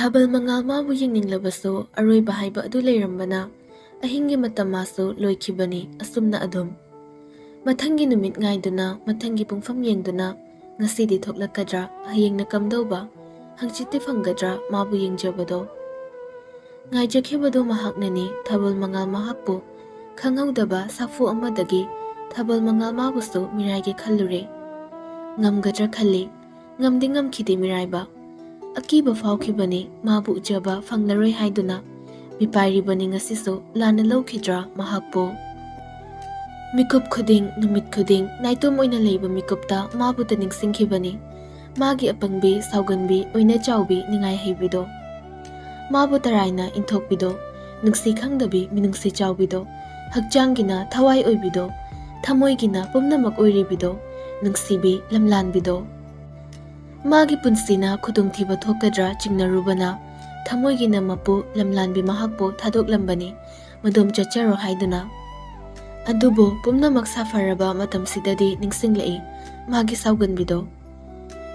ꯊꯥꯕꯜ ꯃꯉꯥꯜ ꯃꯥꯕꯨ ꯌꯦꯡꯅꯤꯡꯂꯕꯁꯨ ꯑꯔꯣꯏꯕ ꯍꯥꯏꯕ ꯑꯗꯨ ꯂꯩꯔꯝꯕꯅ ꯑꯍꯤꯡꯒꯤ ꯃꯇꯝ ꯃꯥꯁꯨ ꯂꯣꯏꯈꯤꯕꯅꯤ ꯑꯁꯨꯝꯅ ꯑꯗꯨꯝ ꯃꯊꯪꯒꯤ ꯅꯨꯃꯤꯠ ꯉꯥꯏꯗꯨꯅ ꯃꯊꯪꯒꯤ ꯄꯨꯡꯐꯝ ꯌꯦꯡꯗꯨꯅ ꯉꯁꯤꯗꯤ ꯊꯣꯛꯂꯛꯀꯗ꯭ꯔꯥ ꯍꯌꯦꯡꯅ ꯀꯝꯗꯧꯕ ꯍꯪꯆꯤꯠꯇꯤ ꯐꯪꯒꯗ꯭ꯔꯥ ꯃꯥꯕꯨ ꯌꯦꯡꯖꯕꯗꯣ ꯉꯥꯏꯖꯈꯤꯕꯗꯣ ꯃꯍꯥꯛꯅꯅꯤ ꯊꯥꯕꯜ ꯃꯉꯥꯜ ꯃꯍꯥꯛꯄꯨ ꯈꯪꯍꯧꯗꯕ ꯁꯥꯐꯨ ꯑꯃꯗꯒꯤ ꯊꯥꯕꯜ ꯃꯉꯥꯜ ꯃꯥꯕꯨꯁꯨ ꯃꯤꯔꯥꯏꯒꯦ ꯈꯜꯂꯨꯔꯦ ꯉꯝꯒꯗ꯭ꯔꯥ ꯈꯜꯂꯤ ꯉꯝꯗꯤ ꯉꯝꯈꯤꯗꯦ ꯃꯤꯔꯥꯏꯕ ꯑꯀꯤꯕ ꯐꯥꯎꯈꯤꯕꯅꯤ ꯃꯥꯕꯨ ꯎꯖꯕ ꯐꯪꯂꯔꯣꯏ ꯍꯥꯏꯗꯨꯅ ꯃꯤꯄꯥꯏꯔꯤꯕꯅꯤ ꯉꯁꯤꯁꯨ ꯂꯥꯟꯅ ꯂꯧꯈꯤꯗ꯭ꯔꯥ ꯃꯍꯥꯛꯄꯨ ꯃꯤꯀꯨꯞ ꯈꯨꯗꯤꯡ ꯅꯨꯃꯤꯠ ꯈꯨꯗꯤꯡ ꯅꯥꯏꯇꯣꯝ ꯑꯣꯏꯅ ꯂꯩꯕ ꯃꯤꯀꯨꯞꯇ ꯃꯥꯕꯨꯇ ꯅꯤꯡꯁꯤꯡꯈꯤꯕꯅꯤ ꯃꯥꯒꯤ ꯑꯄꯪꯕꯤ ꯁꯥꯎꯒꯟꯕꯤ ꯑꯣꯏꯅ ꯆꯥꯎꯕꯤ ꯅꯤꯡꯉꯥꯏ ꯍꯩꯕꯤꯗꯣ ꯃꯥꯕꯨ ꯇꯔꯥꯏꯅ ꯏꯟꯊꯣꯛꯄꯤꯗꯣ ꯅꯨꯡꯁꯤ ꯈꯪꯗꯕꯤ ꯃꯤꯅꯨꯡꯁꯤ ꯆꯥꯎꯕꯤꯗꯣ ꯍꯛꯆꯥꯡꯒꯤꯅ ꯊꯋꯥꯏ ꯑꯣꯏꯕꯤꯗꯣ ꯊꯃꯣꯏꯒꯤꯅ ꯄꯨꯝꯅꯃꯛ ꯑꯣꯏꯔꯤꯕꯤꯗꯣ ꯅꯨꯡꯁꯤꯕꯤ ꯂꯝꯂꯥꯟꯕꯤꯗꯣ ꯃꯥꯒꯤ ꯄꯨꯟꯁꯤꯅ ꯈꯨꯗꯣꯡꯊꯤꯕ ꯊꯣꯛꯀꯗ꯭ꯔꯥ ꯆꯤꯡꯅꯔꯨꯕꯅ ꯊꯃꯣꯏꯒꯤꯅ ꯃꯄꯨ ꯂꯝꯂꯥꯟꯕꯤ ꯃꯍꯥꯛꯄꯨ ꯊꯥꯗꯣꯛꯂꯝꯕꯅꯤ ꯃꯗꯣꯝ ꯆꯠꯆꯔꯣ ꯍꯥꯏꯗꯨꯅ ꯑꯗꯨꯕꯨ ꯄꯨꯝꯅꯃꯛ ꯁꯥꯐꯔꯕ ꯃꯇꯝꯁꯤꯗꯗꯤ ꯅꯤꯡꯁꯤꯡꯂꯛꯏ ꯃꯥꯒꯤ ꯁꯥꯎꯒꯟꯕꯤꯗꯣ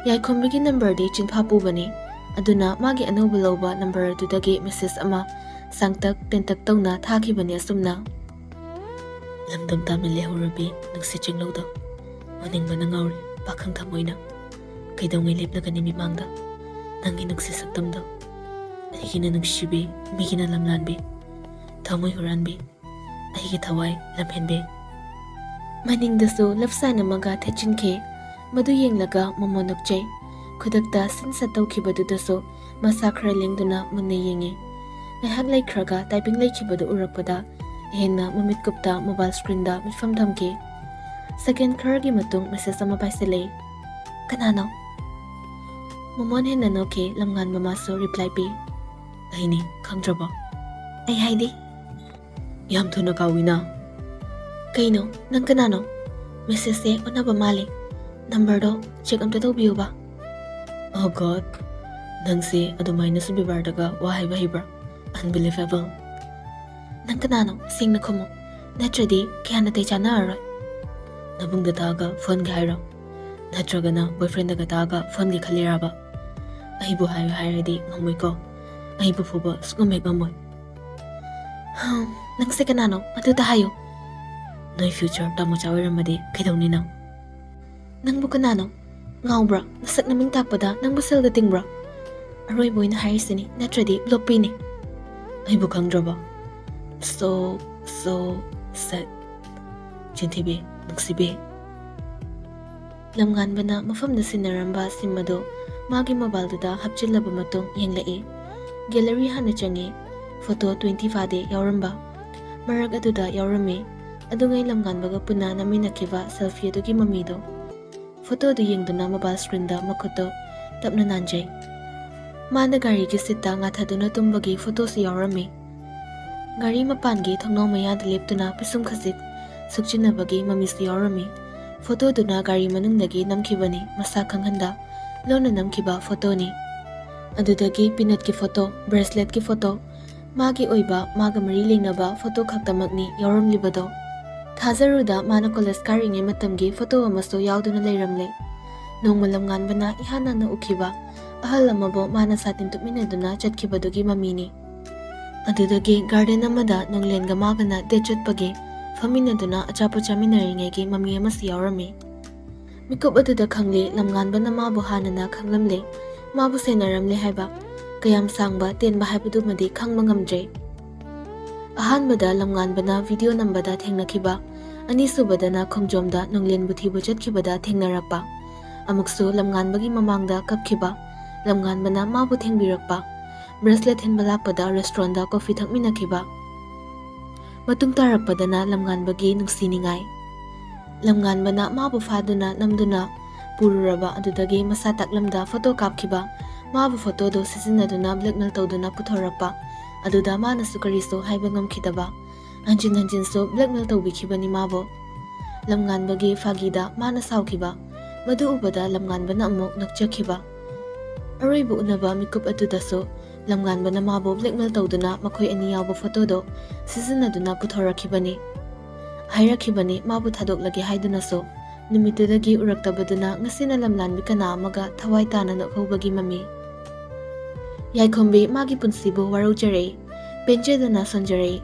ꯌꯥꯏꯈꯣꯝꯕꯤꯒꯤ ꯅꯝꯕꯔꯗꯤ ꯆꯤꯟꯐꯥ ꯄꯨꯕꯅꯤ ꯑꯗꯨꯅ ꯃꯥꯒꯤ ꯑꯅꯧꯕ ꯂꯧꯕ ꯅꯝꯕꯔ ꯑꯗꯨꯗꯒꯤ ꯃꯦꯁꯦꯖ ꯑꯃ ꯁꯥꯡꯇꯛ ꯇꯦꯟꯇꯛ ꯇꯧꯅ ꯊꯥꯈꯤꯕꯅꯤ ꯑꯁꯨꯝꯅ ꯂꯝꯗꯝ ꯇꯥꯝꯅ ꯂꯩꯍꯧꯔꯕꯤ ꯅꯨꯡꯁꯤꯠ ꯆꯤꯡꯂꯧꯗꯣ ꯃꯅꯤꯡꯕꯅ ꯉꯥꯎꯔꯤ ꯄꯥꯈꯪ ꯊꯃꯣꯏꯅ ꯀꯩꯗꯧꯉꯩ ꯂꯦꯞꯂꯒꯅꯤ ꯃꯤꯃꯥꯡꯗ ꯅꯪꯒꯤ ꯅꯨꯡꯁꯤ ꯁꯛꯇꯝꯗꯣ ꯑꯩꯒꯤꯅ ꯅꯨꯡꯁꯤꯕꯤ ꯃꯤꯒꯤꯅ ꯂꯝꯂꯥꯟꯕꯤ ꯊꯃꯣꯏ ꯍꯨꯔꯥꯟꯕꯤ ꯑꯩꯒꯤ ꯊꯋꯥꯏ ꯂꯝꯍꯦꯟꯕꯤ ꯃꯅꯤꯡꯗꯁꯨ ꯂꯞꯁꯥꯏꯟ ꯑꯃꯒ ꯊꯦꯠꯆꯤꯟꯈꯤ ꯃꯗꯨ ꯌꯦꯡꯂꯒ ꯃꯣꯃꯣ ꯅꯣꯛꯆꯩ ꯈꯨꯗꯛꯇ ꯁꯤꯟꯁꯠ ꯇꯧꯈꯤꯕꯗꯨꯗꯁꯨ ꯃꯁꯥ ꯈꯔ ꯂꯦꯡꯗꯨꯅ ꯃꯨꯟꯅ ꯌꯦꯡꯉꯤ ꯉꯥꯏꯍꯥꯛ ꯂꯩꯈ꯭ꯔꯒ ꯇꯥꯏꯄꯤꯡ ꯂꯩꯈꯤꯕꯗꯨ ꯎꯔꯛꯄꯗ ꯍꯦꯟꯅ ꯃꯃꯤꯠ ꯀꯨꯞꯇ ꯃꯣꯕꯥꯏꯜ ꯁꯀ꯭ꯔꯤꯟꯗ ꯃꯤꯠꯐꯝ ꯊꯝꯈꯤ ꯁꯦꯀꯦꯟ ꯈꯔꯒꯤ ꯃꯇꯨꯡ ꯃꯦꯁꯦꯖ ꯑꯃ ꯄꯥꯏꯁꯤꯜꯂꯛꯏ ꯀꯅꯥꯅꯣ ꯃꯣꯃꯣꯟ ꯍꯦꯟꯅ ꯅꯣꯛꯈꯤ ꯂꯝꯉꯥꯟꯕ ꯃꯥꯁꯨ ꯔꯤꯄ꯭ꯂꯥꯏ ꯄꯤ ꯑꯩꯅꯤ ꯈꯪꯗ꯭ꯔꯕꯣ ꯑꯩ ꯍꯥꯏꯗꯤ ꯌꯥꯝ ꯊꯨꯅ ꯀꯥꯎꯏꯅ ꯀꯩꯅꯣ ꯅꯪ ꯀꯅꯥꯅꯣ ꯃꯦꯁꯦꯖꯁꯦ ꯑꯣꯟꯅꯕ ꯃꯥꯜꯂꯤ ꯅꯝꯕꯔꯗꯣ ꯆꯦꯛ ꯑꯝꯇ ꯇꯧꯕꯤꯌꯨꯕ ꯑꯣ ꯒꯣꯗ ꯅꯪꯁꯦ ꯑꯗꯨꯃꯥꯏꯅꯁꯨ ꯕꯤꯕꯥꯔꯗꯒ ꯋꯥ ꯍꯥꯏꯕ ꯍꯩꯕ꯭ꯔꯥ ꯑꯟꯕꯤꯂꯤꯚꯦꯕꯜ ꯅꯪ ꯀꯅꯥꯅꯣ ꯁꯦꯡꯅ ꯈꯨꯝꯃꯨ ꯅꯠꯇ꯭ꯔꯗꯤ ꯀꯌꯥ ꯅꯥꯇꯩ ꯆꯥꯟꯅꯔꯔꯣꯏ ꯅꯕꯨꯡꯗ ꯇꯥꯛꯑꯒ ꯐꯣꯟꯒꯦ ꯍꯥꯏꯔꯣ ꯅꯠꯇ꯭ꯔꯒꯅ ꯕꯣꯏꯐ꯭ꯔꯦꯟꯗꯒ ꯇꯥꯛꯑꯒ ꯐꯣꯟꯒꯦ ꯈꯜꯂꯤꯔꯕ ꯑꯩꯕꯨ ꯍꯥꯏꯌꯨ ꯍꯥꯏꯔꯗꯤ ꯉꯝꯃꯣꯏꯀꯣ ꯑꯩꯕꯨ ꯐꯨꯕ ꯁꯨꯛꯉꯝꯍꯦꯛ ꯉꯝꯃꯣꯏ ꯅꯪꯁꯦ ꯀꯅꯥꯅꯣ ꯑꯗꯨꯗ ꯍꯥꯏꯌꯨ ꯅꯣꯏ ꯐ꯭ꯌꯨꯆꯔ ꯇꯥꯃꯣꯆꯥ ꯑꯣꯏꯔꯝꯃꯗꯤ ꯀꯩꯗꯧꯅꯤ ꯅꯪꯕꯨ ꯀꯅꯥꯅꯣ ꯉꯥꯎꯕ꯭ꯔꯥ ꯅꯁꯛ ꯅꯃꯤꯡ ꯇꯥꯛꯄꯗ ꯅꯪꯕꯨ ꯁꯦꯜꯗ ꯇꯤꯡꯕ꯭ꯔꯥ ꯑꯔꯣꯏꯕ ꯑꯣꯏꯅ ꯍꯥꯏꯔꯤꯁꯤꯅꯤ ꯅꯠꯇ꯭ꯔꯗꯤ ꯕ꯭ꯂꯣꯛ ꯄꯤꯅꯤ ꯑꯩꯕꯨ ꯈꯪꯗ꯭ꯔꯕꯣ ꯁꯣ ꯁꯦꯠ ꯆꯤꯟꯊꯤꯕꯤ ꯅꯨꯡꯁꯤꯕꯤ ꯂꯝꯉꯥꯟꯕꯅ ꯃꯐꯝꯗ ꯁꯤꯟꯅꯔꯝꯕ ꯁꯤꯝ ꯑꯗꯨ ꯃꯥꯒꯤ ꯃꯣꯕꯥꯏꯜꯗꯨꯗ ꯍꯥꯞꯆꯤꯜꯂꯕ ꯃꯇꯨꯡ ꯌꯦꯡꯂꯛꯏ ꯒꯦꯂꯔꯤ ꯍꯥꯟꯅ ꯆꯪꯉꯤ ꯐꯣꯇꯣ 20 ꯐꯥꯗꯦ ꯌꯥꯎꯔꯝꯕ ꯃꯔꯛ ꯑꯗꯨꯗ ꯌꯥꯎꯔꯝꯃꯤ ꯑꯗꯨꯉꯩ ꯂꯝꯉꯥꯟꯕꯒ ꯄꯨꯟꯅ ꯅꯝꯃꯤꯟꯅꯈꯤꯕ ꯁꯦꯜꯐꯤ ꯑꯗꯨꯒꯤ ꯃꯃꯤꯗꯣ ꯐꯣꯇꯣꯗꯨ ꯌꯦꯡꯗꯨꯅ ꯃꯣꯕꯥꯏꯜ ꯁꯀ꯭ꯔꯤꯟꯗ ꯃꯈꯨꯠꯇꯣ ꯇꯞꯅ ꯅꯥꯟꯖꯩ ꯃꯥꯅ ꯒꯥꯔꯤꯒꯤ ꯁꯤꯠꯇ ꯉꯥꯊꯗꯨꯅ ꯇꯨꯝꯕꯒꯤ ꯐꯣꯇꯣꯁꯨ ꯌꯥꯎꯔꯝꯃꯤ ꯒꯥꯔꯤ ꯃꯄꯥꯟꯒꯤ ꯊꯣꯡꯅꯥꯎ ꯃꯌꯥꯗ ꯂꯦꯞꯇꯨꯅ ꯄꯤꯁꯨꯝ ꯈꯖꯤꯛ ꯁꯨꯛꯆꯤꯟꯅꯕꯒꯤ ꯃꯃꯤꯁꯨ ꯌꯥꯎꯔꯝꯃꯤ ꯐꯣꯇꯣꯗꯨꯅ ꯒꯥꯔꯤ ꯃꯅꯨꯡꯗꯒꯤ ꯅꯝꯈꯤꯕꯅꯤ ꯃꯁꯥ ꯈꯪꯍꯟꯗ ꯂꯣꯟꯅ ꯅꯝꯈꯤꯕ ꯐꯣꯇꯣꯅꯤ ꯑꯗꯨꯗꯒꯤ ꯄꯤꯅꯠꯀꯤ ꯐꯣꯇꯣ ꯕ꯭ꯔꯦꯁꯂꯦꯠꯀꯤ ꯐꯣꯇꯣ ꯃꯥꯒꯤ ꯑꯣꯏꯕ ꯃꯥꯒ ꯃꯔꯤ ꯂꯩꯅꯕ ꯐꯣꯇꯣ ꯈꯛꯇꯃꯛꯅꯤ ꯌꯥꯎꯔꯝꯂꯤꯕꯗꯣ ꯊꯥꯖꯔꯨꯗ ꯃꯥꯅ ꯀꯣꯂꯦꯖ ꯀꯥꯔꯤꯉꯩ ꯃꯇꯝꯒꯤ ꯐꯣꯇꯣ ꯑꯃꯁꯨ ꯌꯥꯎꯗꯨꯅ ꯂꯩꯔꯝꯂꯦ ꯅꯣꯡꯃ ꯂꯝꯉꯥꯟꯕꯅ ꯏꯍꯥꯟ ꯍꯥꯟꯅ ꯎꯈꯤꯕ ꯑꯍꯜ ꯑꯃꯕꯨ ꯃꯥꯅ ꯁꯥꯇꯤꯟ ꯇꯨꯞꯃꯤꯟꯅꯗꯨꯅ ꯆꯠꯈꯤꯕꯗꯨꯒꯤ ꯃꯃꯤꯅꯤ ꯑꯗꯨꯗꯒꯤ ꯒꯥꯔꯗꯦꯟ ꯑꯃꯗ ꯅꯣꯡꯂꯦꯟꯒ ꯃꯥꯒꯅ ꯗꯦꯠ ꯆꯠꯄꯒꯤ ꯐꯝꯃꯤꯟꯅꯗꯨꯅ ꯑꯆꯥꯄꯣꯠ ꯆꯥꯃꯤꯟꯅꯔꯤꯉꯩꯒꯤ ꯃꯃꯤ ꯑꯃꯁꯨ ꯌꯥꯎꯔꯝꯃꯤ ꯃꯤꯀꯨꯞ ꯑꯗꯨꯗ ꯈꯪꯂꯤ ꯂꯝꯉꯥꯟꯕꯅ ꯃꯥꯕꯨ ꯍꯥꯟꯅꯅ ꯈꯪꯂꯝꯂꯦ ꯃꯥꯕꯨ ꯁꯦꯟꯅꯔꯝꯂꯦ ꯍꯥꯏꯕ ꯀꯌꯥꯝ ꯁꯥꯡꯕ ꯇꯦꯟꯕ ꯍꯥꯏꯕꯗꯨꯃꯗꯤ ꯈꯪꯕ ꯉꯝꯗ꯭ꯔꯦ ꯑꯍꯥꯟꯕꯗ ꯂꯝꯉꯥꯟꯕꯅ ꯚꯤꯗꯤꯑꯣ ꯅꯝꯕꯗ ꯊꯦꯡꯅꯈꯤꯕ ꯑꯅꯤꯁꯨꯕꯗꯅ ꯈꯣꯡꯖꯣꯝꯗ ꯅꯣꯡꯂꯦꯟꯕꯨ ꯊꯤꯕ ꯆꯠꯈꯤꯕꯗ ꯊꯦꯡꯅꯔꯛꯄ ꯑꯃꯨꯛꯁꯨ ꯂꯝꯉꯥꯟꯕꯒꯤ ꯃꯃꯥꯡꯗ ꯀꯞꯈꯤꯕ ꯂꯝꯉꯥꯟꯕꯅ ꯃꯥꯕꯨ ꯊꯦꯡꯕꯤꯔꯛꯄ ꯕ꯭ꯔꯦꯁꯂꯦꯠ ꯊꯤꯟꯕ ꯂꯥꯛꯄꯗ ꯔꯦꯁꯇꯨꯔꯦꯟꯗ ꯀꯣꯐꯤ ꯊꯛꯃꯤꯟꯅꯈꯤꯕ ꯃꯇꯨꯡ ꯇꯥꯔꯛꯄꯗꯅ ꯂꯝꯉꯥꯟꯕꯒꯤ ꯅꯨꯡꯁꯤꯅꯤꯡꯉꯥꯏ ꯂꯝꯉꯥꯟꯕꯅ ꯃꯥꯕꯨ ꯐꯥꯗꯨꯅ ꯅꯝꯗꯨꯅ ꯄꯨꯔꯨꯔꯕ ꯑꯗꯨꯗꯒꯤ ꯃꯁꯥ ꯇꯥꯛꯂꯝꯗ ꯐꯣꯇꯣ ꯀꯥꯞꯈꯤꯕ ꯃꯥꯕꯨ ꯐꯣꯇꯣꯗꯨ ꯁꯤꯖꯤꯟꯅꯗꯨꯅ ꯕ꯭ꯂꯦꯛꯃꯦꯜ ꯇꯧꯗꯨꯅ ꯄꯨꯊꯣꯔꯛꯄ ꯑꯗꯨꯗ ꯃꯥꯅꯁꯨ ꯀꯔꯤꯁꯨ ꯍꯥꯏꯕ ꯉꯝꯈꯤꯗꯕ ꯍꯟꯖꯤꯟ ꯍꯟꯖꯤꯟꯁꯨ ꯕ꯭ꯂꯦꯛꯃꯦꯜ ꯇꯧꯕꯤꯈꯤꯕꯅꯤ ꯃꯥꯕꯨ ꯂꯝꯉꯥꯟꯕꯒꯤ ꯐꯥꯒꯤꯗ ꯃꯥꯅ ꯁꯥꯎꯈꯤꯕ ꯃꯗꯨ ꯎꯕꯗ ꯂꯝꯉꯥꯟꯕꯅ ꯑꯃꯨꯛ ꯅꯣꯛꯆꯈꯤꯕ ꯑꯔꯣꯏꯕ ꯎꯅꯕ ꯃꯤꯀꯨꯞ ꯑꯗꯨꯗꯁꯨ ꯂꯝꯉꯥꯟꯕꯅ ꯃꯥꯕꯨ ꯕ꯭ꯂꯦꯛꯃꯦꯜ ꯇꯧꯗꯨꯅ ꯃꯈꯣꯏ ꯑꯅꯤ ꯌꯥꯎꯕ ꯐꯣꯇꯣꯗꯣ ꯁꯤꯖꯤꯟꯅꯗꯨꯅ ꯄꯨꯊꯣꯔꯛꯈꯤꯕꯅꯤ ꯍꯥꯏꯔꯛꯈꯤꯕꯅꯤ ꯃꯥꯕꯨ ꯊꯥꯗꯣꯛꯂꯒꯦ ꯍꯥꯏꯗꯨꯅꯁꯨ ꯅꯨꯃꯤꯠꯇꯨꯗꯒꯤ ꯎꯔꯛꯇꯕꯗꯨꯅ ꯉꯁꯤꯅ ꯂꯝꯂꯥꯟꯕꯤ ꯀꯅꯥ ꯑꯃꯒ ꯊꯋꯥꯏ ꯇꯥꯅ ꯅꯣꯛꯍꯧꯕꯒꯤ ꯃꯃꯤ Yaikhombi magi punsibu warujare, penjedana sonjare,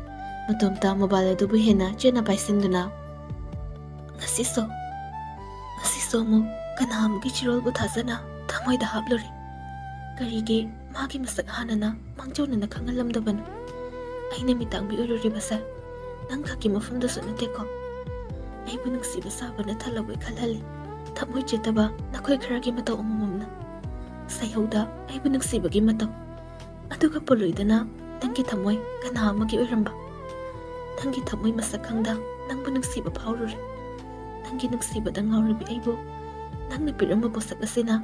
matomta mobile adubu hena chena paisinduna. Ngasiso mo kana amugi chirol bu thazana thamoida hablori. Karige magi masak hanana mangjona khangalamdabanu. Aina mitangbi ururibasa nang khaki mafamda sunateko. Aibu nungsiba sabana thalawai khalhali. Thamoi chetaba nakhoi kharagi mataw umumna. Sayauda aibu nungsibagi mataw. Aduga poloidana nanggi thamoi kana amagi uramba. Nanggi thamoi masakhangda nangbu nungsiba phawrure. Nanggi nungsiba da ngawribi aibu nangna piramba bosak asina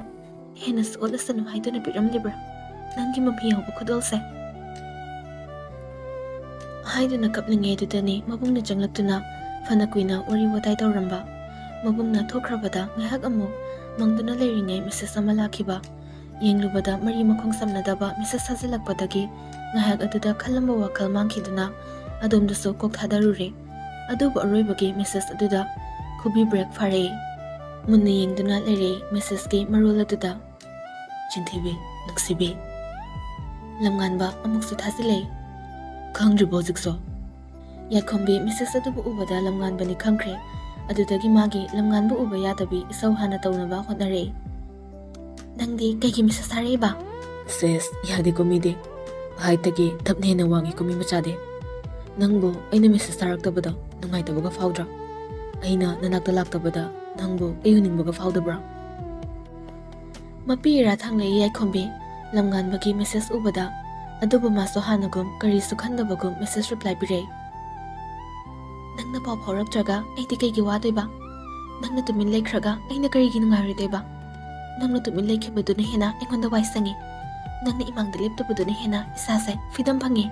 hena sola sanu haiduna piramlibra. Nanggi mamiyaw bu khudolse. Haiduna kaplinge dudani mabungna janglaktuna fana kuina wari watai tawramba. Mabungna thokrabada ngahak amu mangduna leiringai Mrs. ama lakhiba. Yenglubada mari makhong samnadaba Mrs. hazilakpadagi ngahak aduda khalamba wakal mangkhiduna adomdaso kok thadarure. Aduba aroibagi Mrs. aduda khubi break phare. Munna yengduna leire Mrs. ki marul aduda. Chinthibi nuksibi. Lamnganba amuksu thazilei. Khangdribo jikso. Yaikhombi Mrs. adubu ubada lamnganbani khangkhre. Adudagi magi lamnganbu uba yadabi isau hana tawnaba hotnare. Nangdi kaigi Mrs. Hareba? Sis, yadi komide. Haitagi tapne na wangi komi machade. Nangbo aina Mrs. Taraktabada nungaitabada fawdra. Aina nanakta laktabada nangbo ayuningbada fawdabra. Mapira thangle Yaikhombi lamnganbagi Mrs. ubada adubu maso hanagum karisu khandabagum Mrs. reply pire. Nangna paw phawraktraga aidi kaigi wadoiba. Nangna tumin leikhraga aina karigi nungairoiba. Nangna tumin leikhibaduna hena aingonda waisangi. Nangna imangda leptabaduna hena isase freedom phangi.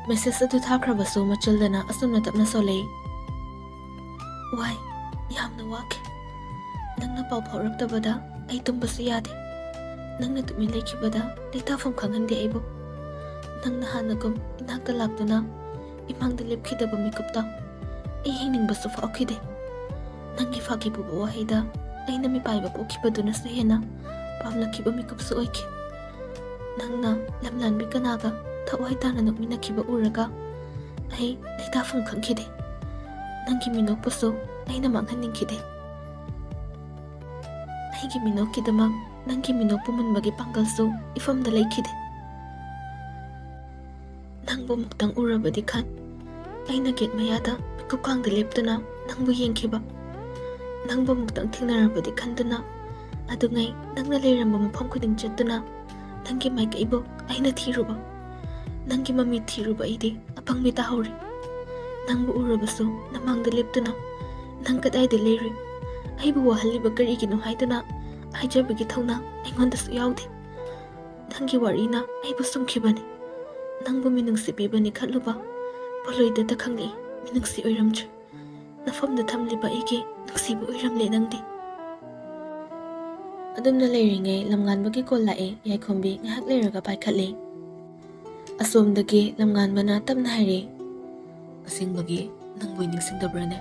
Mrs. adu thakrabasu machildana asumna tapna solei. Wai, yamna wake. Nangna paw phawraktabada ai tumbasu yade. Nangna tumin leikhibada leitafam khanghande aibu. Nangna hanagum inakta laktuna imangda lepkhidaba mikupta ai hiningbasu fawkhide. Nangi fagibuba wahida aina mipaiba pokhibaduna su hena pamlakhiba mikupsu oikhe. Nangna lamlanbi kanaga thawai tana nokminakhiba uraga ai leitafam khangkhide. Nangi minokpasu aina manghaningkhide. Aigi minokkidamak nangi minok pumunbagi panggalsu ifamda leikhide. Nangbu muktang urabadi khan aina gate mayada mikupkhangda leptuna nangbu yengkhiba. Nangbu muktang thingnarabadi khanduna adungai nangna leiramba mafam khuding chattuna nangi maikaibu aina thiruba. Nangi mami thiruba aidi apangbi tahori. Nangbu urabasu namangda leptuna nang kadaida leiri aibu wahaliba kariginu haiduna haijabagi thawna aingondasu yaude. Nangi warina aibu sumkhibani. Nangbu minungsibibani khatluba poloidada khangli minungsi oiramchu. Nafamda thamliba aigi nungsibu oiramle nangdi. Adumna leiringai lamnganbagi kol lae Yaikhombi ngahak leiraga paikhatle. Asomdagi lamnganbana tapna haire. Asingbagi nangboi ningsingdabrane.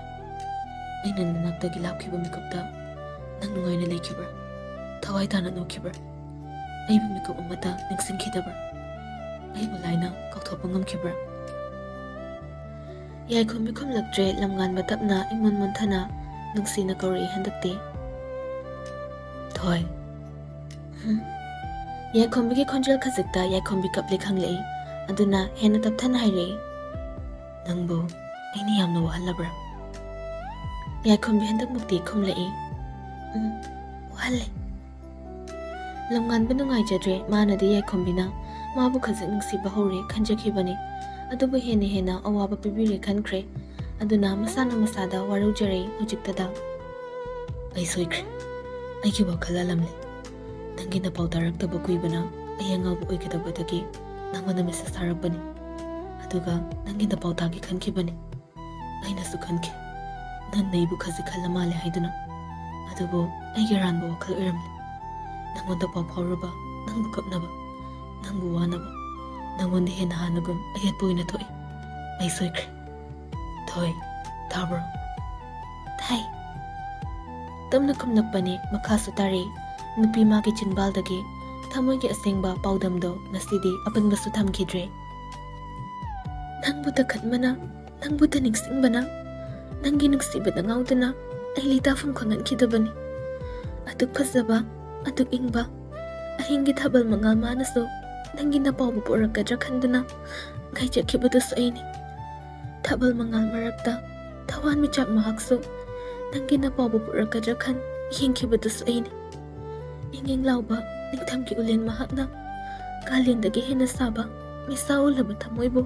Aina nanaktagi lapkhiba mikupta nang nungaina leikhibra. Thawai tana nokhibra. Aibu mikup amata ningsingkhidabra. Aibu laina kauthopa ngamkhibra. Yaikhombi khumlaktre lamnganba tapna imon monthana nungsina kauri handakte. Thoi. Yaikhombi ki khonjal khazikta Yaikhombi kaple khanglei aduna hena tapthana haire. Nangbo aini yamna wahalabra. Yaikhombi handak mukti khumlei. Wahalle. Lamnganba nungaijadre manadi Yaikhombina mabu khazik nungsiba hore khanjakhibani. Adubu hena awaba pibire khankhre. Aduna masana masada warujare hujiktada. Ai soikre. Aigi wakhala lamle. Nangi na pawtarakta bakuibana ayangabu oikadabadagi nangona Mrs. Tarakbani. Aduga nangi na pawtagi khankhibani. Aina su khankhe. Nan naibu khazik khalamale haiduna. Adubu aigi ranba wakhal oiramle. Nangonda paw phawraba nangbu kapnaba nangbu wanaba nangonda hena hanagum ayatbu oina thoi. Ai soikre. Thoi tabro. Thai. Tamna kumnakpani makhasu tare nupi magi chinbaldagi ꯊꯃꯣꯏꯒꯤ ꯑꯁꯦꯡꯕ ꯄꯥꯎꯗꯝꯗꯣ ꯉꯁꯤꯗꯤ ꯑꯄꯟꯕꯁꯨ ꯊꯝꯈꯤꯗ꯭ꯔꯦ꯫ ꯅꯪꯕꯨ ꯈꯟꯕꯅ, ꯅꯪꯕꯨ ꯅꯤꯡꯁꯤꯡꯕꯅ, ꯅꯪꯒꯤ ꯅꯨꯡꯁꯤꯕꯗ ꯉꯥꯎꯗꯨꯅ ꯑꯩ ꯂꯩꯇꯥꯐꯝ ꯈꯪꯍꯟꯈꯤꯗꯕꯅꯤ꯫ ꯑꯗꯨꯛ ꯐꯖꯕ, ꯑꯗꯨꯛ ꯏꯪꯕ ꯑꯍꯤꯡꯒꯤ ꯊꯥꯕꯜ ꯃꯉꯥꯜ ꯃꯥꯅꯁꯨ ꯅꯪꯒꯤ ꯅꯄꯥꯎꯕꯨ ꯄꯨꯔꯛꯀꯗ꯭ꯔꯥ ꯈꯟꯗꯨꯅ ꯉꯥꯏꯖꯈꯤꯕꯗꯨꯁꯨ ꯑꯩꯅꯤ꯫ ꯊꯥꯕꯜ ꯃꯉꯥꯜ ꯃꯔꯛꯇ ꯊꯋꯥꯟꯃꯤꯆꯥꯛ ꯃꯍꯥꯛꯁꯨ ꯅꯪꯒꯤ ꯅꯄꯥꯎꯕꯨ ꯄꯨꯔꯛꯀꯗ꯭ꯔꯥ ꯈꯟ ꯌꯦꯡꯈꯤꯕꯗꯨꯁꯨ ꯑꯩꯅꯤ꯫ ꯏꯪ ꯂꯥꯎꯕ ꯅꯤꯡꯊꯝꯒꯤ ꯎꯂꯦꯟ ꯃꯍꯥꯛꯅ ꯀꯥꯂꯦꯟꯗꯒꯤ ꯍꯦꯟꯅ ꯁꯥꯕ ꯃꯩꯁꯥ ꯑꯣꯜꯂꯕ ꯊꯃꯣꯏꯕꯨ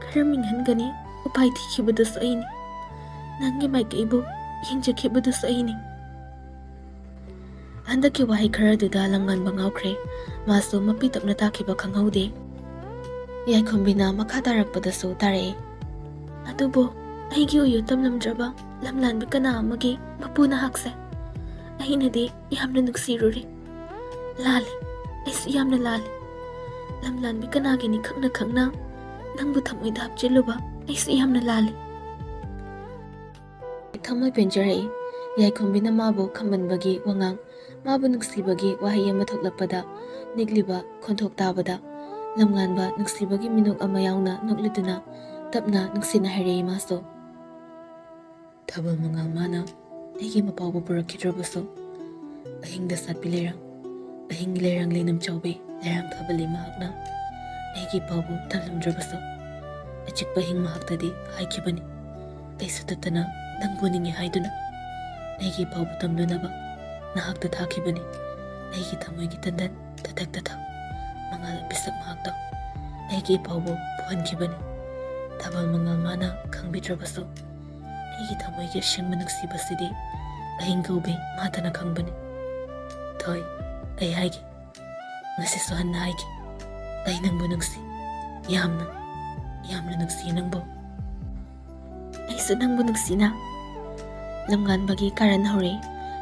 ꯈꯔ ꯃꯤꯡꯍꯟꯒꯅꯤ ꯎꯄꯥꯏ ꯊꯤꯈꯤꯕꯗꯨꯁꯨ ꯑꯩꯅꯤ꯫ ꯅꯪꯒꯤ ꯃꯥꯏꯀꯩꯕꯨ ꯌꯦꯡꯖꯈꯤꯕꯗꯨꯁꯨ ꯑꯩꯅꯤ꯫ ꯍꯟꯗꯛꯀꯤ ꯋꯥꯍꯩ ꯈꯔꯗꯨꯗ ꯂꯝꯉꯥꯟꯕ ꯉꯥꯎꯈ꯭ꯔꯦ꯫ ꯃꯥꯁꯨ ꯃꯄꯤ ꯇꯞꯅ ꯇꯥꯈꯤꯕ ꯈꯪꯍꯧꯗꯦ꯫ ꯌꯥꯏꯈꯣꯝꯕꯤꯅ ꯃꯈꯥ ꯇꯥꯔꯛꯄꯗꯁꯨ ꯇꯥꯔꯛꯏ꯫ ꯑꯗꯨꯕꯨ ꯑꯩꯒꯤ ꯑꯣꯏꯌꯨ ꯇꯝꯂꯝꯗ꯭ꯔꯕ ꯂꯝꯂꯥꯟꯕꯤ ꯀꯅꯥ ꯑꯃꯒꯤ ꯃꯄꯨ ꯅꯍꯥꯛꯁꯦ ꯑꯩꯅꯗꯤ ꯌꯥꯝꯅ ꯅꯨꯡꯁꯤꯔꯨꯔꯤ꯫ ꯂꯥꯜꯂꯤ, ꯑꯩꯁꯨ ꯌꯥꯝꯅ ꯂꯥꯜꯂꯤ꯫ ꯂꯝꯂꯥꯟꯕꯤ ꯀꯅꯥꯒꯤꯅꯤ ꯈꯪꯅ ꯈꯪꯅ ꯅꯪꯕꯨ ꯊꯃꯣꯏꯗ ꯍꯥꯞꯆꯤꯜꯂꯨꯕ ꯑꯩꯁꯨ ꯌꯥꯝꯅ ꯂꯥꯜꯂꯤ꯫ ꯊꯃꯣꯏ ꯄꯦꯟꯖꯔꯛꯏ꯫ ꯌꯥꯏꯈꯣꯝꯕꯤꯅ ꯃꯥꯕꯨ ꯈꯝꯕꯟꯕꯒꯤ ꯋꯥꯉꯥꯡ, ꯃꯥꯕꯨ ꯅꯨꯡꯁꯤꯕꯒꯤ ꯋꯥꯍꯩ ꯑꯃ ꯊꯣꯛꯂꯛꯄꯗ ꯅꯤꯛꯂꯤꯕ ꯈꯣꯟꯊꯣꯛ ꯇꯥꯕꯗ ꯂꯝꯉꯥꯟꯕ ꯅꯨꯡꯁꯤꯕꯒꯤ ꯃꯤꯅꯣꯛ ꯑꯃ ꯌꯥꯎꯅ ꯅꯣꯛꯂꯨꯗꯨꯅ ꯇꯞꯅ ꯅꯨꯡꯁꯤꯅ ꯍꯥꯏꯔꯛꯏ ꯃꯥꯁꯨ꯫ ꯊꯥꯕꯜ ꯃꯉꯥꯜ ꯃꯥꯅ ꯑꯩꯒꯤ ꯃꯄꯥꯎꯕꯨ ꯄꯨꯔꯛꯈꯤꯗ꯭ꯔꯕꯁꯨ ꯑꯍꯤꯡꯗ ꯁꯥꯠꯄꯤ ꯂꯩꯔꯥꯡ, ꯑꯍꯤꯡꯒꯤ ꯂꯩꯔꯥꯡ ꯂꯩꯅꯝ ꯆꯥꯎꯕꯤ ꯂꯩꯔꯥꯡ ꯊꯥꯕꯜꯂꯤ ꯃꯍꯥꯛꯅ ꯑꯩꯒꯤ ꯄꯥꯎꯕꯨ ꯇꯝꯂꯝꯗ꯭ꯔꯕꯁꯨ ꯑꯆꯤꯛꯄ ꯑꯍꯤꯡ ꯃꯍꯥꯛꯇꯗꯤ ꯍꯥꯏꯈꯤꯕꯅꯤ꯫ ꯑꯩꯁꯨ ꯇꯠꯇꯅ ꯅꯪꯕꯨ ꯅꯤꯡꯉꯤ ꯍꯥꯏꯗꯨꯅ ꯑꯩꯒꯤ ꯄꯥꯎꯕꯨ ꯇꯝꯂꯨꯅꯕ ꯅꯍꯥꯛꯇ ꯊꯥꯈꯤꯕꯅꯤ꯫ ꯑꯩꯒꯤ ꯊꯃꯣꯏꯒꯤ ꯇꯟꯗꯟ ꯇꯊꯛ ꯇꯊꯛ ꯃꯉꯥꯜ ꯄꯤꯁꯛ ꯃꯍꯥꯛꯇ ꯑꯩꯒꯤ ꯄꯥꯎꯕꯨ ꯄꯨꯍꯟꯈꯤꯕꯅꯤ꯫ ꯊꯥꯕꯜ ꯃꯉꯥꯜ ꯃꯥꯅ ꯈꯪꯕꯤꯗ꯭ꯔꯕꯁꯨ ꯑꯩꯒꯤ ꯊꯃꯣꯏꯒꯤ ꯑꯁꯦꯡꯕ ꯅꯨꯡꯁꯤꯕꯁꯤꯗꯤ ꯑꯍꯤꯡ ꯀꯧꯕꯤ ꯃꯥꯇꯅ ꯈꯪꯕꯅꯤ꯫ ꯊꯣꯏ, ꯑꯩ ꯍꯥꯏꯒꯦ, ꯉꯁꯤꯁꯨ ꯍꯟꯅ ꯍꯥꯏꯒꯦ, ꯑꯩ ꯅꯪꯕꯨ ꯅꯨꯡꯁꯤ, ꯌꯥꯝꯅ ꯌꯥꯝꯅ ꯅꯨꯡꯁꯤ ꯅꯪꯕꯨ꯫ ꯑꯩꯁꯨ ꯅꯪꯕꯨ ꯅꯨꯡꯁꯤꯅ꯫ ꯂꯝꯉꯥꯟꯕꯒꯤ ꯀꯥꯔꯟ ꯍꯧꯔꯦ꯫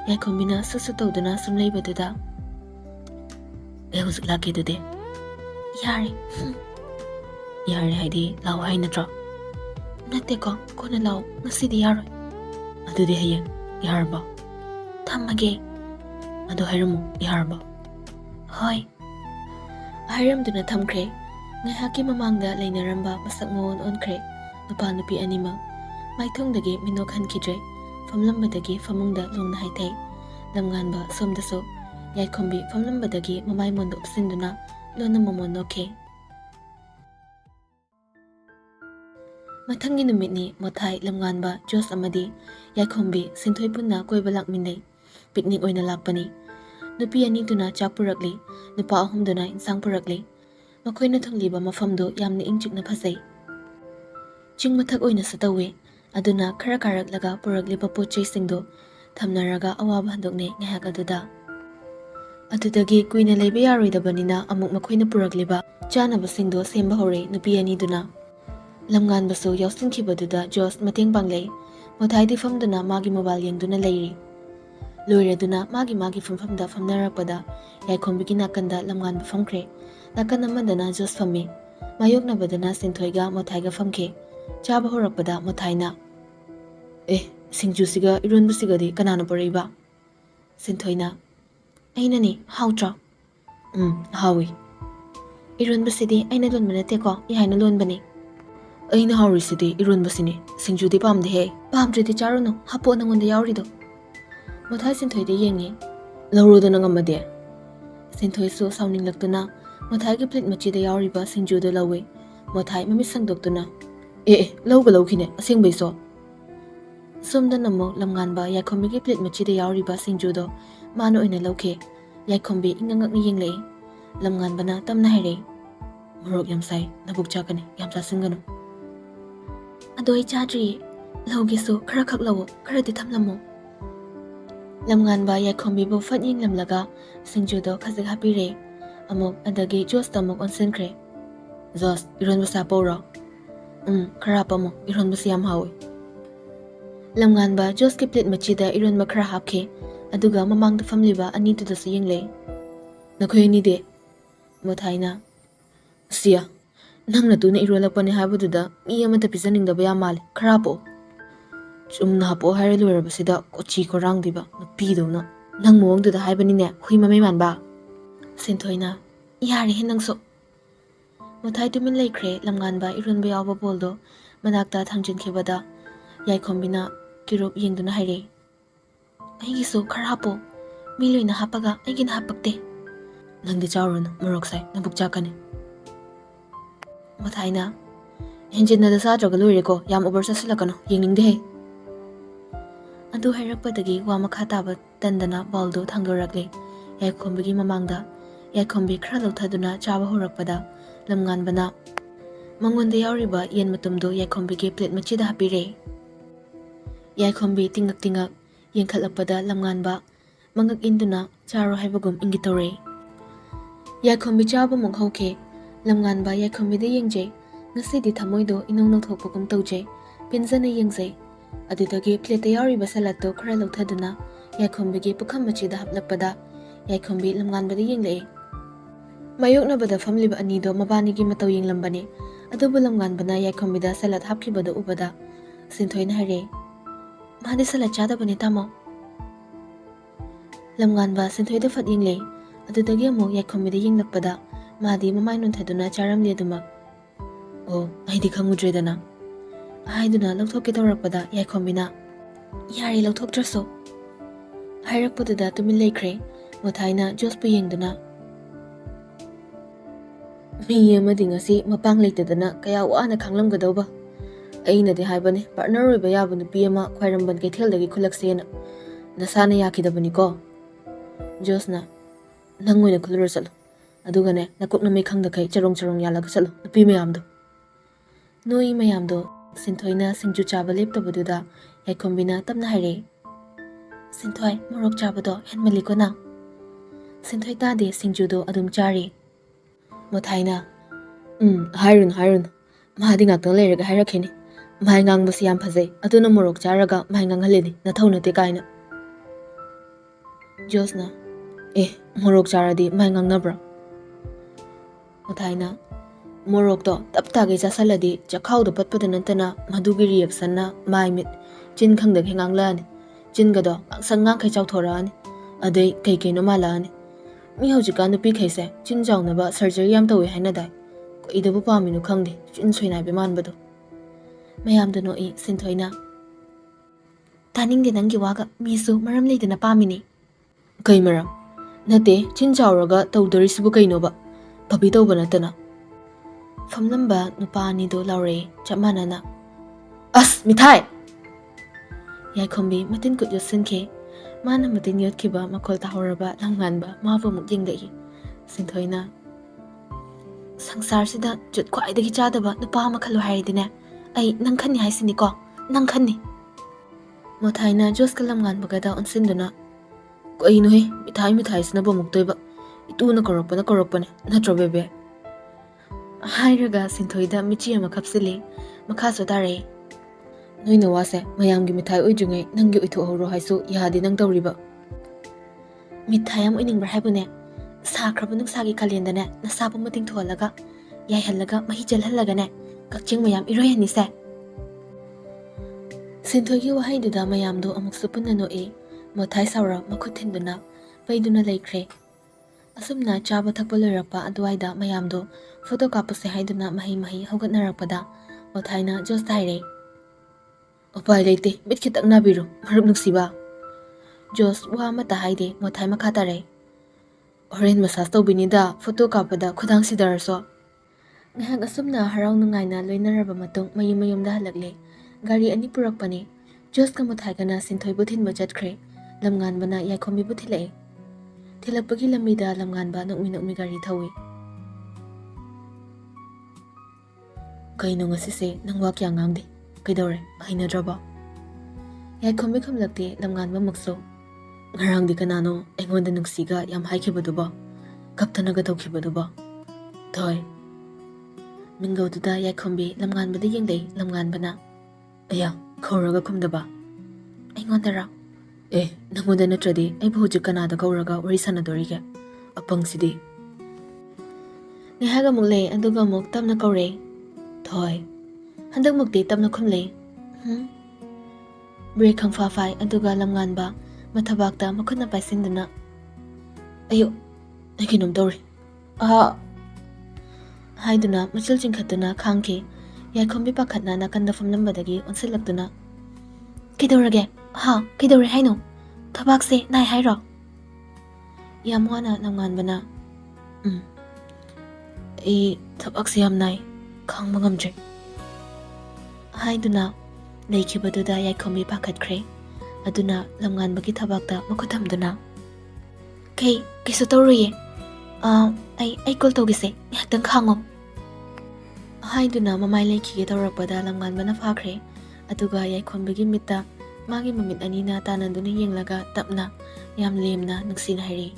ꯌꯥꯏꯈꯣꯝꯕꯤꯅ ꯁꯨꯁꯨ ꯇꯧꯗꯨꯅ ꯁꯨꯝ ꯂꯩꯕꯗꯨꯗ ꯑꯩ ꯍꯧꯖꯤꯛ ꯂꯥꯛꯀꯦ ꯑꯗꯨꯗꯤ꯫ ꯌꯥꯔꯦ꯫ ꯌꯥꯔꯦ ꯍꯥꯏꯗꯤ ꯂꯥꯛꯑꯣ ꯍꯥꯏ ꯅꯠꯇ꯭ꯔꯣ? ꯅꯠꯇꯦꯀꯣ, ꯀꯣꯟꯅ ꯂꯥꯛꯑꯣ, ꯉꯁꯤꯗꯤ ꯌꯥꯔꯣꯏ꯫ ꯑꯗꯨꯗꯤ ꯍꯌꯦꯡ ꯌꯥꯔꯕꯣ? ꯊꯝꯃꯒꯦ꯫ ꯑꯗꯨ ꯍꯥꯏꯔꯝꯃꯨ, ꯌꯥꯔꯕꯣ? ꯍꯣꯏ꯫ ꯍꯥꯏꯔꯝꯗꯨꯅ ꯊꯝꯈ꯭ꯔꯦ꯫ ꯉꯥꯏꯍꯥꯛꯀꯤ ꯃꯃꯥꯡꯗ ꯂꯩꯅꯔꯝꯕ ꯃꯁꯛ ꯃꯑꯣꯡ ꯑꯣꯟꯈ꯭ꯔꯦ꯫ ꯅꯨꯄꯥ ꯅꯨꯄꯤ ꯑꯅꯤꯃꯛ ꯃꯥꯏꯊꯣꯡꯗꯒꯤ ꯃꯤꯅꯣꯛ ꯍꯟꯈꯤꯗ꯭ꯔꯦ꯫ ꯐꯝꯂꯝꯕꯗꯒꯤ ꯐꯃꯨꯡꯗ ꯂꯣꯡꯅ ꯍꯥꯏꯊꯩ꯫ ꯂꯝꯉꯥꯟꯕ ꯁꯣꯝꯗꯁꯨ ꯌꯥꯏꯈꯣꯝꯕꯤ ꯐꯝꯂꯝꯕꯗꯒꯤ ꯃꯃꯥꯏ ꯃꯣꯟꯗ ꯎꯞꯁꯤꯟꯗꯨꯅ ꯂꯣꯟꯅ ꯃꯃꯣꯟ ꯅꯣꯛꯈꯤ꯫ ꯃꯊꯪꯒꯤ ꯅꯨꯃꯤꯠꯅꯤ ꯃꯣꯊꯥꯏ, ꯂꯝꯉꯥꯟꯕ, ꯖꯣꯁ ꯑꯃꯗꯤ ꯌꯥꯏꯈꯣꯝꯕꯤ, ꯁꯤꯟꯊꯣꯏ ꯄꯨꯟꯅ ꯀꯣꯏꯕ ꯂꯥꯛꯃꯤꯟꯅꯩ꯫ ꯄꯤꯛꯅꯤꯛ ꯑꯣꯏꯅ ꯂꯥꯛꯄꯅꯤ꯫ ꯅꯨꯄꯤ ꯑꯅꯤꯗꯨꯅ ꯆꯥꯛ ꯄꯨꯔꯛꯂꯤ, ꯅꯨꯄꯥ ꯑꯍꯨꯝꯗꯨꯅ ꯏꯟꯁꯥꯡ ꯄꯨꯔꯛꯂꯤ꯫ ꯃꯈꯣꯏꯅ ꯊꯨꯡꯂꯤꯕ ꯃꯐꯝꯗꯨ ꯌꯥꯝꯅ ꯏꯪ ꯆꯤꯛꯅ ꯐꯖꯩ꯫ ꯆꯤꯡ ꯃꯊꯛ ꯑꯣꯏꯅꯁꯨ ꯇꯧꯏ꯫ ꯑꯗꯨꯅ ꯈꯔ ꯀꯥꯔꯛꯂꯒ ꯄꯨꯔꯛꯂꯤꯕ ꯄꯣꯠ ꯆꯩꯁꯤꯡꯗꯨ ꯊꯝꯅꯔꯒ ꯑꯋꯥꯕ ꯍꯟꯗꯣꯛꯅꯩ ꯉꯥꯏꯍꯥꯛ ꯑꯗꯨꯗ꯫ ꯑꯗꯨꯗꯒꯤ ꯀꯨꯏꯅ ꯂꯩꯕ ꯌꯥꯔꯣꯏꯗꯕꯅꯤꯅ ꯑꯃꯨꯛ ꯃꯈꯣꯏꯅ ꯄꯨꯔꯛꯂꯤꯕ ꯆꯥꯅꯕꯁꯤꯡꯗꯨ ꯁꯦꯝꯕ ꯍꯧꯔꯦ ꯅꯨꯄꯤ ꯑꯅꯤꯗꯨꯅ꯫ ꯂꯝꯉꯥꯟꯕꯁꯨ ꯌꯥꯎꯁꯤꯟꯈꯤꯕꯗꯨꯗ ꯖꯣꯁ ꯃꯇꯦꯡ ꯄꯥꯡꯂꯩ꯫ ꯃꯣꯊꯥꯏꯗꯤ ꯐꯝꯗꯨꯅ ꯃꯥꯒꯤ ꯃꯣꯕꯥꯏꯜ ꯌꯦꯡꯗꯨꯅ ꯂꯩꯔꯤ꯫ ꯂꯣꯏꯔꯗꯨꯅ ꯃꯥꯒꯤ ꯐꯝꯐꯝꯗ ꯐꯝꯅꯔꯛꯄꯗ ꯌꯥꯏꯈꯣꯝꯕꯤꯒꯤ ꯅꯥꯀꯟꯗ ꯂꯝꯉꯥꯟꯕ ꯐꯝꯈ꯭ꯔꯦ꯫ ꯅꯥꯀꯟ ꯑꯃꯗꯅ ꯖꯣꯁ ꯐꯝꯃꯤ꯫ ꯃꯥꯌꯣꯛꯅꯕꯗꯅ ꯁꯤꯟꯊꯣꯏꯒ ꯃꯣꯊꯥꯏꯒ ꯐꯝꯈꯤ꯫ ꯆꯥꯕ ꯍꯧꯔꯛꯄꯗ ꯃꯣꯊꯥꯏꯅ, ꯁꯤꯡꯖꯨꯁꯤꯒ ꯏꯔꯣꯟꯕꯁꯤꯒꯗꯤ ꯀꯅꯥꯅ ꯄꯨꯔꯛꯏꯕ? ꯁꯤꯟꯊꯣꯏꯅ, ꯑꯩꯅꯅꯤ, ꯍꯥꯎꯇ꯭ꯔꯣ? ꯍꯥꯎꯏ꯫ ꯏꯔꯣꯟꯕꯁꯤꯗꯤ ꯑꯩꯅ ꯂꯣꯟꯕ ꯅꯠꯇꯦꯀꯣ, ꯌꯥꯏꯅ ꯂꯣꯟꯕꯅꯤ꯫ ꯑꯩꯅ ꯍꯥꯎꯔꯤꯁꯤꯗꯤ ꯏꯔꯣꯟꯕꯁꯤꯅꯤ, ꯁꯤꯡꯖꯨꯗꯤ ꯄꯥꯝꯗꯦꯍꯦ꯫ ꯄꯥꯝꯗ꯭ꯔꯗꯤ ꯆꯥꯔꯨꯅꯨ, ꯍꯥꯞꯄꯣ ꯅꯪꯉꯣꯟꯗ ꯌꯥꯎꯔꯤꯗꯣ꯫ ꯃꯣꯊꯥꯏ ꯁꯤꯟꯊꯣꯏꯗ ꯌꯦꯡꯉꯤ꯫ ꯂꯧꯔꯣꯗꯅ ꯉꯝꯃꯗꯤ꯫ ꯁꯤꯟꯊꯣꯏꯁꯨ ꯁꯥꯎꯅꯤꯡꯂꯛꯇꯨꯅ ꯃꯣꯊꯥꯏꯒꯤ ꯄ꯭ꯂꯦꯠ ꯃꯆꯤꯗ ꯌꯥꯎꯔꯤꯕ ꯁꯤꯡꯖꯨꯗꯨ ꯂꯧꯏ꯫ ꯃꯣꯊꯥꯏ ꯃꯃꯤꯠ ꯁꯪꯗꯣꯛꯇꯨꯅ, ꯂꯧꯈꯤꯅꯦ, ꯑꯁꯦꯡꯕꯩꯁꯨ꯫ ꯁꯣꯝꯗꯅ ꯑꯃꯨꯛ ꯂꯝꯉꯥꯟꯕ ꯌꯥꯏꯈꯣꯝꯕꯤꯒꯤ ꯄ꯭ꯂꯦꯠ ꯃꯆꯤꯗ ꯌꯥꯎꯔꯤꯕ ꯁꯤꯡꯖꯨꯗꯣ ꯃꯥꯅ ꯑꯣꯏꯅ ꯂꯧꯈꯤ꯫ ꯌꯥꯏꯈꯣꯝꯕꯤ ꯏꯪꯉꯛ ꯉꯛꯅ ꯌꯦꯡꯂꯛꯏ꯫ ꯂꯝꯉꯥꯟꯕꯅ ꯇꯞꯅ ꯍꯥꯏꯔꯛꯏ, ꯃꯣꯔꯣꯛ ꯌꯥꯝ ꯁꯥꯏ, ꯅꯕꯨꯛ ꯆꯥꯛꯀꯅꯤ, ꯌꯥꯝ ꯆꯥꯁꯤꯟꯒꯅꯨ꯫ ꯑꯗꯣ ꯑꯩ ꯆꯥꯗ꯭ꯔꯤꯌꯦ, ꯂꯧꯒꯦꯁꯨ ꯈꯔ ꯈꯛ ꯂꯧꯑꯣ, ꯈꯔꯗꯤ ꯊꯝꯂꯝꯃꯣ꯫ ꯂꯝꯉꯥꯟꯕ ꯌꯥꯏꯈꯣꯝꯕꯤꯕꯨ ꯐꯠ ꯌꯦꯡꯂꯝꯂꯒ ꯁꯤꯡꯖꯨꯗꯣ ꯈꯖꯤꯛ ꯍꯥꯞꯄꯤꯔꯦ꯫ ꯑꯃꯨꯛ ꯑꯗꯒꯤ ꯖꯣꯁꯇ ꯑꯃꯨꯛ ꯑꯣꯟꯁꯤꯟꯈ꯭ꯔꯦ꯫ ꯖꯣꯁ, ꯏꯔꯣꯟꯕꯁꯦ ꯍꯥꯞꯄꯧꯔꯣ? ꯈꯔ ꯍꯥꯞꯄꯝꯃꯣ, ꯏꯔꯣꯟꯕꯁꯤ ꯌꯥꯝ ꯍꯥꯎꯏ꯫ ꯂꯝꯉꯥꯟꯕ ꯖꯣꯁꯀꯤ ꯄ꯭ꯂꯦꯠ ꯃꯆꯤꯗ ꯏꯔꯣꯟꯕ ꯈꯔ ꯍꯥꯞꯈꯤ꯫ ꯑꯗꯨꯒ ꯃꯃꯥꯡꯗ ꯐꯝꯂꯤꯕ ꯑꯅꯤꯗꯨꯗꯁꯨ ꯌꯦꯡꯂꯛꯏ꯫ ꯅꯈꯣꯏ ꯑꯅꯤꯗꯤ? ꯃꯣꯊꯥꯏꯅ, ꯁꯤꯌꯥ, ꯅꯪ ꯅꯇꯨꯅ ꯏꯔꯣꯜꯂꯛꯄꯅꯤ ꯍꯥꯏꯕꯗꯨꯗ ꯃꯤ ꯑꯃꯠꯇ ꯄꯤꯖꯅꯤꯡꯗꯕ ꯌꯥꯝ ꯃꯥꯜꯂꯤ, ꯈꯔ ꯍꯥꯞꯄꯛꯑꯣ꯫ ꯆꯨꯝꯅ ꯍꯥꯞꯄꯛꯑꯣ ꯍꯥꯏꯔ ꯂꯣꯏꯔꯕꯁꯤꯗ ꯀꯣꯆꯤ ꯀꯣꯔꯥꯡꯗꯤꯕ ꯅꯨꯄꯤꯗꯧꯅ꯫ ꯅꯪ ꯃꯑꯣꯡꯗꯨꯗ ꯍꯥꯏꯕꯅꯤꯅꯦ, ꯍꯨꯏ ꯃꯃꯩ ꯃꯥꯟꯕ꯫ Sinthoi yari he nangso. Muthai tumin laikre lamnganba irunba yawa boldo manakta thangjinkibada Yaikhombi kirup yengduna haire. Aigisu khara hapo mi loina hapaga aigina hapakte. Nangdi chawruna morok sai nabuk chakani. Muthai Henjinna da sadraga loireko yam over sasilakano yengningde he. Adu hairakpadagi wa makha taba tandana baldo thangdorakle Yaikhombi mamangda Yaikhombi khara lauthaduna chaba horakpada lamnganbana mangonda yauriba yen matumdo Yaikhombi plate machida hapire. Yaikhombi tingak yengkhalakpada lamnganba mangak induna charo haibagum ingitore. Yaikhombi chaba monghauke lamnganba Yaikhombi da yengje ngasidi thamoido inong thokpagum tawje pinjana yengje adudagi plate yauriba salatto khara lauthaduna Yaikhombi pukham machida haplakpada Yaikhombi lamnganba da yengle. Mayokna bada famliba anido mabanigi mataw yenglambani adubu lamnganbana Yaikhombi da salat hapkibada ubada Sinthoina hare. Madi salat chada bani tamo. Lamnganba Sinthoida fat yengle adudagi amuk Yaikhombi da yenglakpada madi mamai nunthaduna charam leduma. Oh, aidi khangudredana. Aiduna lauthokke tawrakpada Yaikhombi yari lauthoktraso. Hairakpadada tumin laikre Muthaina Jospu yengduna. Mi amadi ngasi mapang leitadana kaya wana khanglamgadawba. Ainadi haibani partner oiba yaba nupi ama khwairamban keitheldagi khulaksena nasana yakidabani ko. Josna nangoina khulura chalo adugane nakukna me khangdakai charong yalaga chalo nupi mayamdo. Noi mayamdo Sinthoina singju chaba leptabaduda Yaikhombi tapna haire. Sinthoi morok chabado henmaliko na. Sinthoi tade singjudo adum chari. Muthai hairun mahadi ngaktang leiraga hairakhini mahai ngangbasi yam phajai aduna morok charaga mahai nganghaleni nathau nate kaina. Josna morok charadi mahai ngangnabra. Muthai morok to taptage chasaladi chakhaudo patpada nantana madugi reaction na mai mit chin khangda henganglani chingado sangang khai chawthorani adai kai no malani. Mi hojika nupi khaise chin jawnaba surgery yam tawi haina dai ko idabu paminu khangde chin soinai be manbado. Mayamda no Sinthoina taningde nangi waga misu maram leidana pamini. Kai maram nate chin jawraga tawdarisibu kainoba pabi tawba natana. Famlamba nupa anido laure chapmanana. As mithai! Yaikhombi matin kut yosinke mana matin yotkiba makol tahoraba lamnganba mabu muk yengdai. Sinthoina sangsar sida jut khwaidagi chadaba nupa makhalu hairidine ai nang khani haisini ko nang khani. Muthaina Joska lamnganba gada onsinduna ko ai no he mithai sina bo muktoiba ituna korokpane natro bebe. Hairaga Sinthoida michi ama kapsili makhaso tare. Noina wase mayamgi mithai oijungai nangi oitho horo haisu yahadi nang tawriba. Mithai am oiningbra haibune sakraba nuksagi kalendane nasabu mating tholaga yaihallaga mahi jalhallaga ne kakching mayam iroyani se. Sinthoigi wahaiduda mayamdo amuksu punna noe Muthai sawra makhut thinduna paiduna laikre. Asumna chaba thakpa loirakpa aduaida mayamdo photo kapuse haiduna mahi haugatnarakpada Muthaina Jos haire. Upai leite mit khitak nabiru marup nuksiba. Jos wa mata haide Muthai makha tare. Oren massage tawbinida photo kapada khudang sidarso. Ngahak asumna harau nungaina loinaraba matung mayumda halakle. Gari ani purakpani Jos ka Muthai kana Sinthoi buthin bajatkre lamnganbana Yaikhombi buthilai. Thilakpagi lamida lamnganba nokmi gari thawi. Kaino ngasise nangwa kya ngangdi kaidore hainadraba. Yaikhombi khamlakti lamnganba mukso ngarangdi kanano engonda nungsiga yam haikhibaduba kaptanaga tawkhibaduba. Thoi mingaududa Yaikhombi lamnganbada yengdai lamnganbana aya khawraga khumdaba. Engondara nangoda natradi ai bhojik kanada khawraga wari sanadorige apangsidi. Ngehaga mukle aduga muk tamna kawre. Thoi handak mukti tamna khumle. Break khangfa fai aduga lamnganba mathabakta makhutna paisinduna. Ayo ꯑꯩ ꯀꯩꯅꯣꯝ ꯇꯧꯔꯤ ꯍꯥꯏꯗꯨꯅ ꯃꯆꯤꯜ ꯆꯤꯡꯈꯠꯇꯨꯅ ꯈꯥꯡꯈꯤ꯫ ꯌꯥꯏꯈꯣꯝꯕꯤ ꯄꯥꯈꯠꯅ ꯅꯥꯀꯟꯗ ꯐꯝꯂꯝꯕꯗꯒꯤ ꯑꯣꯟꯁꯤꯜꯂꯛꯇꯨꯅ ꯀꯩꯗꯧꯔꯒꯦ? ꯀꯩꯗꯧꯔꯦ ꯍꯥꯏꯅꯣ? ꯊꯕꯥꯛꯁꯦ ꯅꯥꯏ ꯍꯥꯏꯔꯣ? ꯌꯥꯝ ꯋꯥꯅ ꯂꯝꯉꯥꯟꯕꯅ ꯑꯩ ꯊꯕꯥꯛꯁꯦ ꯌꯥꯝ ꯅꯥꯏ, ꯈꯥꯡꯕ ꯉꯝꯗ꯭ꯔꯦ ꯍꯥꯏꯗꯨꯅ ꯂꯩꯈꯤꯕꯗꯨꯗ ꯌꯥꯏꯈꯣꯝꯕꯤ ꯄꯥꯈꯠꯈ꯭ꯔꯦ꯫ ꯑꯗꯨꯅ ꯂꯝꯉꯥꯟꯕꯒꯤ ꯊꯕꯥꯛꯇ ꯃꯈꯨꯠ ꯊꯝꯗꯨꯅ ꯀꯩꯁꯨ ꯇꯧꯔꯣꯏꯌꯦ, ꯑꯩ ꯀꯣꯜ ꯇꯧꯒꯦꯁꯦ, ꯉꯥꯏꯍꯥꯛꯇꯪ ꯈꯥꯡꯉꯣ ꯍꯥꯏꯗꯨꯅ ꯃꯃꯥꯏ ꯂꯩꯈꯤꯒꯦ ꯇꯧꯔꯛꯄꯗ ꯂꯝꯉꯥꯟꯕꯅ ꯐꯥꯈ꯭ꯔꯦ꯫ ꯑꯗꯨꯒ ꯌꯥꯏꯈꯣꯝꯕꯤꯒꯤ ꯃꯤꯠꯇ ꯃꯥꯒꯤ ꯃꯃꯤꯠ ꯑꯅꯤꯅ ꯇꯥꯟꯅꯗꯨꯅ ꯌꯦꯡꯂꯒ ꯇꯞꯅ ꯌꯥꯝ ꯂꯦꯝꯅ ꯅꯨꯡꯁꯤꯅ ꯍꯥꯏꯔꯤ,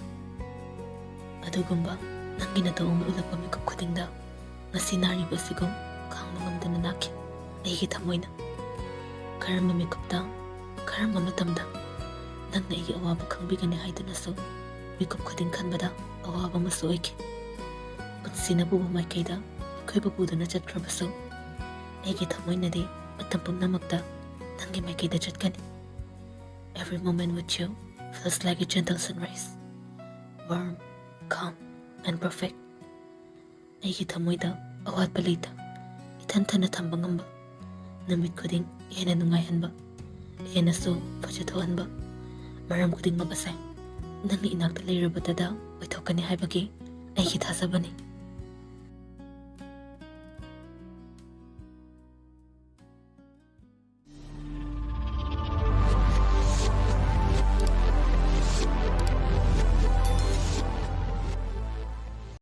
ꯑꯗꯨꯒꯨꯝꯕ ꯅꯪꯒꯤ ꯅꯇꯧ ꯑꯃ ꯎꯠꯂꯛꯄ ꯃꯤꯀꯨꯞ ꯈꯨꯗꯤꯡꯗ ꯉꯁꯤ ꯅꯥꯔꯤꯕ ꯑꯁꯤꯒꯨꯝ ꯈꯥꯡꯕ ꯉꯝꯗꯅ ꯅꯥꯈꯤ ꯑꯩꯒꯤ ꯊꯃꯣꯏꯅ꯫ ꯀꯔꯝꯕ ꯃꯤꯀꯨꯞꯇ, ꯀꯔꯝꯕ ꯃꯇꯝꯗ ꯅꯪꯅ ꯑꯩꯒꯤ ꯑꯋꯥꯕ ꯈꯪꯕꯤꯒꯅꯤ ꯍꯥꯏꯗꯨꯅꯁꯨ ꯃꯤꯀꯨꯞ ꯈꯨꯗꯤꯡ ꯈꯟꯕꯗ ꯑꯋꯥꯕ ꯑꯃꯁꯨ ꯑꯣꯏꯈꯤ꯫ ꯄꯨꯟꯁꯤꯅ ꯄꯨꯕ ꯃꯥꯏꯀꯩꯗ ꯑꯩꯈꯣꯏꯕꯨ ꯄꯨꯗꯨꯅ ꯆꯠꯈ꯭ꯔꯕꯁꯨ ꯑꯩꯒꯤ ꯊꯃꯣꯏꯅꯗꯤ ꯃꯇꯝ ꯄꯨꯝꯅꯃꯛꯇ ꯅꯪꯒꯤ ꯃꯥꯏꯀꯩꯗ ꯆꯠꯀꯅꯤ. Every moment with you feels like a gentle sunrise, warm, calm, and perfect. ꯑꯩꯒꯤ ꯊꯃꯣꯏꯗ ꯑꯋꯥꯠꯄ ꯂꯩꯇ, ꯏꯊꯟ-ꯊꯟꯅ ꯊꯝꯕ ꯉꯝꯕ, ꯅꯨꯃꯤꯠ ꯈꯨꯗꯤꯡ ꯍꯦꯟꯅ ꯅꯨꯡꯉꯥꯏꯍꯟꯕ, ꯍꯦꯟꯅꯁꯨ ꯐꯖꯊꯣꯛꯍꯟꯕ ꯃꯔꯝ ꯈꯨꯗꯤꯡꯃꯛ ꯑꯁꯦ ꯅꯪꯒꯤ ꯏꯅꯥꯛꯇ ꯂꯩꯔꯨꯕꯗꯗ ꯑꯣꯏꯊꯣꯛꯀꯅꯤ ꯍꯥꯏꯕꯒꯤ ꯑꯩꯒꯤ ꯊꯥꯖꯕꯅꯤ.